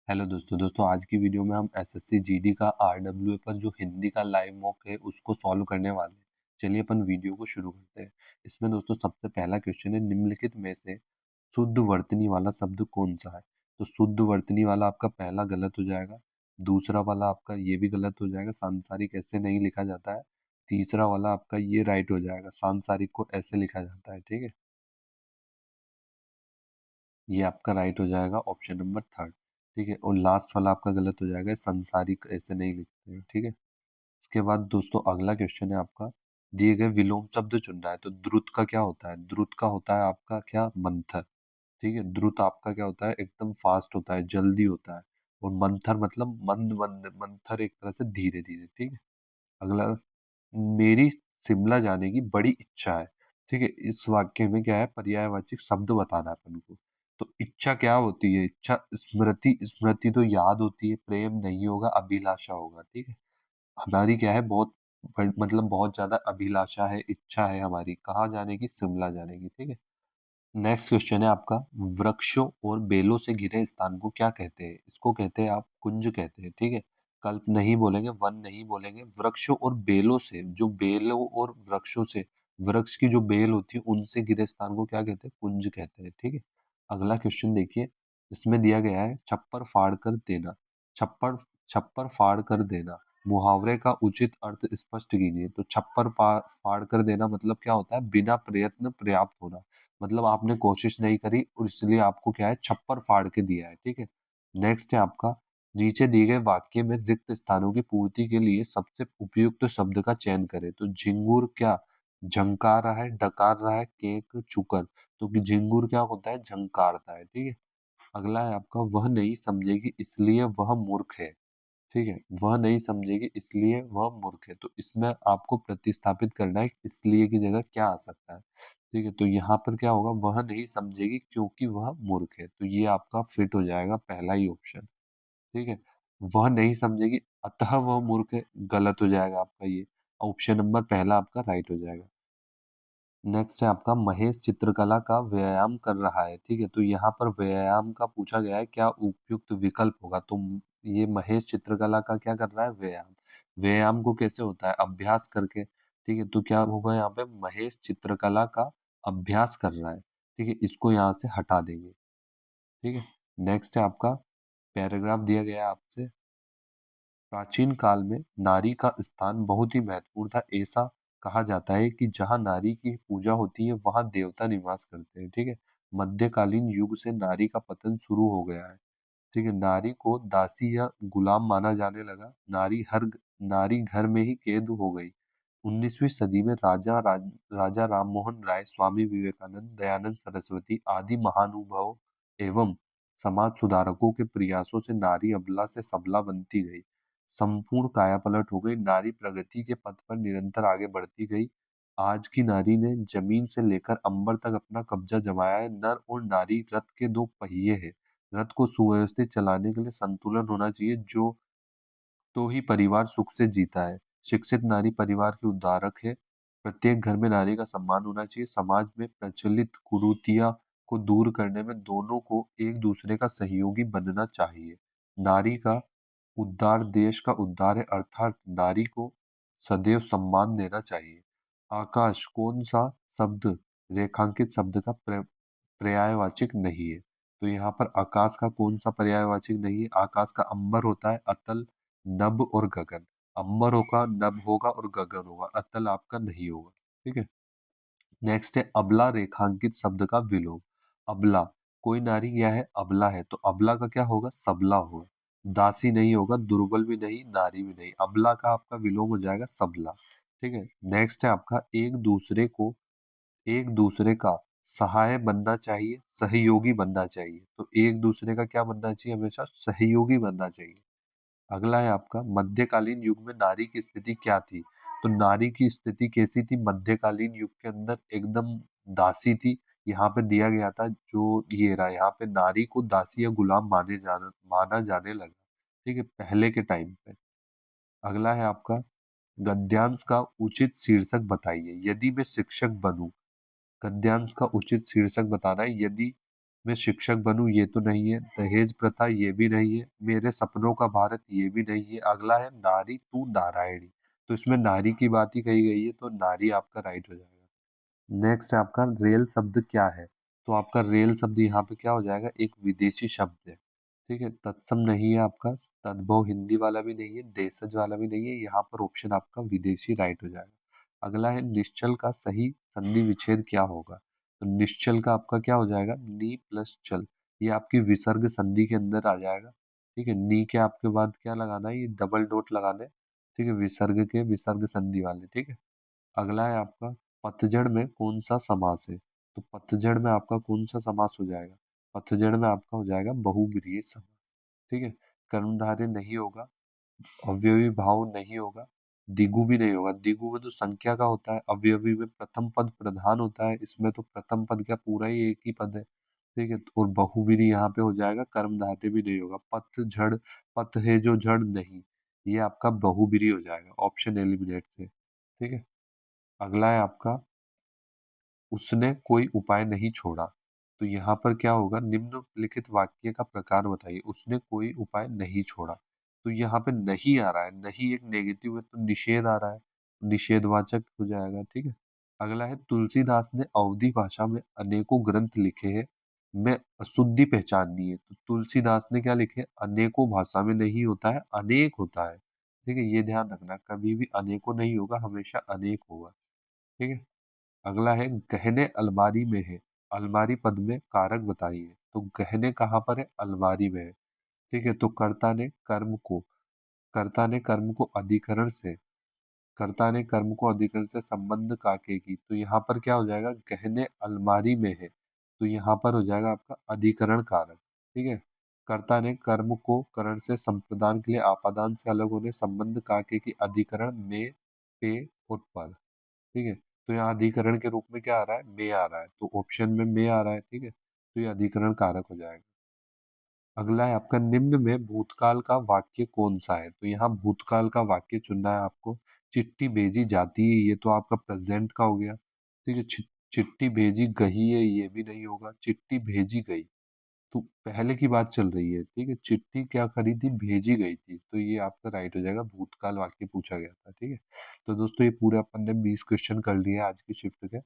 Hello दोस्तों आज की वीडियो में हम एसएससी जीडी का आरडब्ल्यूए पर जो हिंदी का लाइव मॉक है उसको सॉल्व करने वाले हैं। चलिए अपन वीडियो को शुरू करते हैं। इसमें दोस्तों सबसे पहला क्वेश्चन है, निम्नलिखित में से शुद्ध वर्तनी वाला शब्द कौन सा है। तो शुद्ध वर्तनी वाला आपका पहला गलत हो जाएगा, दूसरा वाला आपका ये भी गलत हो जाएगा, सांसारिक ऐसे नहीं लिखा जाता है। तीसरा वाला आपका ये राइट हो जाएगा, सांसारिक को ऐसे लिखा जाता है। ठीक है, ये आपका राइट हो जाएगा ऑप्शन नंबर थर्ड। ठीक है, और लास्ट वाला आपका गलत हो जाएगा, संसारिक ऐसे नहीं लिखते हैं। ठीक है, इसके बाद दोस्तों अगला क्वेश्चन है आपका, दिए गए विलोम शब्द चुनना है। तो द्रुत का क्या होता है? द्रुत का होता है आपका क्या? मंथर। ठीक है, द्रुत आपका क्या होता है? एकदम फास्ट होता है, जल्दी होता है। और मंथर मतलब मंद मंद, मंथर एक तरह से धीरे धीरे। ठीक है, अगला, मेरी शिमला जाने की बड़ी इच्छा है। ठीक है, इस वाक्य में क्या है? पर्यायवाची शब्द बताना है अपन को। तो इच्छा क्या होती है? इच्छा स्मृति, स्मृति तो याद होती है, प्रेम नहीं होगा, अभिलाषा होगा। ठीक है, हमारी क्या है? बहुत मतलब बहुत ज्यादा अभिलाषा है, इच्छा है हमारी, कहाँ जाने की? शिमला जाने की। ठीक है, नेक्स्ट क्वेश्चन है आपका, वृक्षों और बेलों से घिरे स्थान को क्या कहते हैं? इसको कहते हैं आप कुंज कहते हैं। ठीक है, कल्प नहीं बोलेंगे, वन नहीं बोलेंगे, वृक्षों और बेलों से, जो बेलों और वृक्षों से, वृक्ष की जो बेल होती है उनसे घिरे स्थान को क्या कहते हैं? कुंज कहते हैं। ठीक है, अगला क्वेश्चन देखिए, इसमें दिया गया है छप्पर फाड़ कर देना। छप्पर, छप्पर फाड़ कर देना, मुहावरे का उचित अर्थ स्पष्ट कीजिए। तो छप्पर फाड़ कर देना मतलब क्या होता है? बिना प्रयत्न पर्याप्त होना, मतलब आपने कोशिश नहीं करी और इसलिए आपको क्या है? छप्पर फाड़ के दिया है। ठीक है, नेक्स्ट है आपका, नीचे दिए गए वाक्य में रिक्त स्थानों की पूर्ति के लिए सबसे उपयुक्त शब्द का चयन करें। तो झिंगुर क्या झंकार रहा है, डकार रहा है, केक चुकर। तो कि झिंगुर क्या होता है? झंकारता है। ठीक है, अगला है आपका, वह नहीं समझेगी इसलिए वह मूर्ख है। ठीक है, वह नहीं समझेगी इसलिए वह मूर्ख है। तो इसमें आपको प्रतिस्थापित करना है, इसलिए की जगह क्या आ सकता है। ठीक है, तो यहाँ पर क्या होगा? वह नहीं समझेगी क्योंकि वह मूर्ख है। तो ये आपका फिट हो जाएगा पहला ही ऑप्शन। ठीक है, वह नहीं समझेगी अतः वह मूर्ख है, गलत हो जाएगा आपका ये। ऑप्शन नंबर पहला आपका राइट हो जाएगा। नेक्स्ट है आपका, महेश चित्रकला का व्यायाम कर रहा है। ठीक है, तो यहाँ पर व्यायाम का पूछा गया है, क्या उपयुक्त विकल्प होगा? तो ये महेश चित्रकला का क्या कर रहा है? व्यायाम। व्यायाम को कैसे होता है? अभ्यास करके। ठीक है, तो क्या होगा यहाँ पे? महेश चित्रकला का अभ्यास कर रहा है। ठीक है, इसको यहाँ से हटा देंगे। ठीक है, नेक्स्ट है आपका, पैराग्राफ दिया गया है आपसे, प्राचीन काल में नारी का स्थान बहुत ही महत्वपूर्ण था। ऐसा कहा जाता है कि जहाँ नारी की पूजा होती है वहां देवता निवास करते हैं। ठीक है, मध्यकालीन युग से नारी का पतन शुरू हो गया है। ठीक है, नारी को दासी या गुलाम माना जाने लगा, नारी घर में ही कैद हो गई। 19वीं सदी में राजा राममोहन राय, स्वामी विवेकानंद, दयानंद सरस्वती आदि महानुभावों एवं समाज सुधारकों के प्रयासों से नारी अबला से सबला बनती गई, संपूर्ण कायापलट हो गई। नारी प्रगति के पथ पर निरंतर आगे बढ़ती गई। आज की नारी ने जमीन से लेकर अंबर तक अपना कब्जा जमाया है। नर और नारी रथ के दो पहिए हैं। रथ को सुव्यवस्थित चलाने के लिए संतुलन होना चाहिए, जो तो ही परिवार सुख से जीता है। शिक्षित नारी परिवार की उद्धारक है। प्रत्येक घर में नारी का सम्मान होना चाहिए। समाज में प्रचलित कुरीतियां को दूर करने में दोनों को एक दूसरे का सहयोगी बनना चाहिए। नारी का उद्धार देश का उद्धार है, अर्थात नारी को सदैव सम्मान देना चाहिए। आकाश कौन सा शब्द रेखांकित शब्द का पर्यायवाचक नहीं है? तो यहाँ पर आकाश का कौन सा पर्यायवाचक नहीं है? आकाश का अंबर होता है, अतल, नभ और गगन। अंबर होगा, नभ होगा और गगन होगा, अतल आपका नहीं होगा। ठीक है, नेक्स्ट है, अबला रेखांकित शब्द का विलोम। अबला, कोई नारी क्या है? अबला है, तो अबला का क्या होगा? सबला होगा। दासी नहीं होगा, दुर्बल भी नहीं, नारी भी नहीं, अबला का आपका विलोम हो जाएगा सबला। ठीक है, नेक्स्ट है आपका, एक दूसरे का सहाय बनना चाहिए, सहयोगी बनना चाहिए। तो एक दूसरे का क्या बनना चाहिए? हमेशा सहयोगी बनना चाहिए। अगला है आपका, मध्यकालीन युग में नारी की स्थिति क्या थी? तो नारी की स्थिति कैसी थी मध्यकालीन युग के अंदर? एकदम दासी थी। यहाँ पे दिया गया था, जो ये रहा, यहाँ पे नारी को दासी या गुलाम माना जाने लगा। ठीक है, पहले के टाइम पे। अगला है आपका, गद्यांश का उचित शीर्षक बताइए। यदि मैं शिक्षक बनूं, गद्यांश का उचित शीर्षक बताना है। यदि मैं शिक्षक बनूं ये तो नहीं है, दहेज प्रथा ये भी नहीं है, मेरे सपनों का भारत ये भी नहीं है। अगला है नारी तू नारायणी। तो इसमें नारी की बात ही कही गई है, तो नारी आपका राइट हो जाएगा। नेक्स्ट है आपका रेल शब्द क्या है। तो आपका रेल शब्द यहाँ पे क्या हो जाएगा, एक विदेशी शब्द है। ठीक है, तत्सम नहीं है आपका, तद्भव हिंदी वाला भी नहीं है, देशज वाला भी नहीं है, यहाँ पर ऑप्शन आपका विदेशी राइट हो जाएगा। अगला है निश्चल का सही संधि विच्छेद क्या होगा। तो निश्चल का आपका क्या हो जाएगा, नी प्लस चल। ये आपकी विसर्ग संधि के अंदर आ जाएगा। ठीक है, नी के आपके बाद क्या लगाना है, ये डबल डॉट लगाना है। ठीक है, विसर्ग के विसर्ग संधि वाले। ठीक है, अगला है आपका पतझड़ में कौन सा समास है। तो पतझड़ में आपका कौन सा समास हो जाएगा, पतझड़ में आपका हो जाएगा बहुब्रीहि समास। ठीक है, कर्मधारय नहीं होगा, अवयवी भाव नहीं होगा, दिगु भी नहीं होगा। दिगु में तो संख्या का होता है, अवयवी में प्रथम पद प्रधान होता है, इसमें तो प्रथम पद क्या पूरा ही एक ही पद है। ठीक है, और बहुब्रीहि यहाँ पे हो जाएगा, कर्मधारय भी नहीं होगा। पतझड़, पथ है जो झड़ नहीं, ये आपका बहुब्रीहि हो जाएगा, ऑप्शन एलिमिनेट से। ठीक है, अगला है आपका उसने कोई उपाय नहीं छोड़ा। तो यहाँ पर क्या होगा, निम्नलिखित वाक्य का प्रकार बताइए। उसने कोई उपाय नहीं छोड़ा। तो यहाँ पे नहीं आ रहा है, नहीं एक नेगेटिव है, तो निषेध आ रहा है, निषेधवाचक हो जाएगा। ठीक है, अगला है तुलसीदास ने अवधी भाषा में अनेकों ग्रंथ लिखे हैं, मैं अशुद्धि पहचाननी है। तो तुलसीदास ने क्या लिखे, अनेकों भाषा में नहीं होता है, अनेक होता है। ठीक है, ये ध्यान रखना, कभी भी अनेकों नहीं होगा, हमेशा अनेक होगा। ठीक है, अगला है गहने अलमारी में है, अलमारी पद में कारक बताइए। तो गहने कहाँ पर है, अलमारी में है। ठीक है, तो कर्ता ने कर्म को अधिकरण से, कर्ता ने कर्म को अधिकरण से संबंध काके की। तो यहाँ पर क्या हो जाएगा, गहने अलमारी में है, तो यहाँ पर हो जाएगा आपका अधिकरण कारक। ठीक है, कर्ता ने कर्म को करण से संप्रदान के लिए आपादान से अलग होने संबंध काके की, अधिकरण में, पे और पर। ठीक है, तो यहाँ अधिकरण के रूप में क्या आ रहा है, में आ रहा है, तो ऑप्शन में आ रहा है। ठीक है, तो ये अधिकरण कारक हो जाएगा। अगला है आपका निम्न में भूतकाल का वाक्य कौन सा है। तो यहाँ भूतकाल का वाक्य चुनना है आपको। चिट्ठी भेजी जाती है, ये तो आपका प्रेजेंट का हो गया। ठीक है, चिट्ठी भेजी गई है, ये भी नहीं होगा। चिट्ठी भेजी गई, तो पहले की बात चल रही है। ठीक है, चिट्ठी क्या करी थी, भेजी गई थी, तो ये आपका राइट हो जाएगा, भूतकाल वाक्य पूछा गया था। ठीक है, तो दोस्तों ये पूरे अपन ने 20 क्वेश्चन कर लिए आज की शिफ्ट के।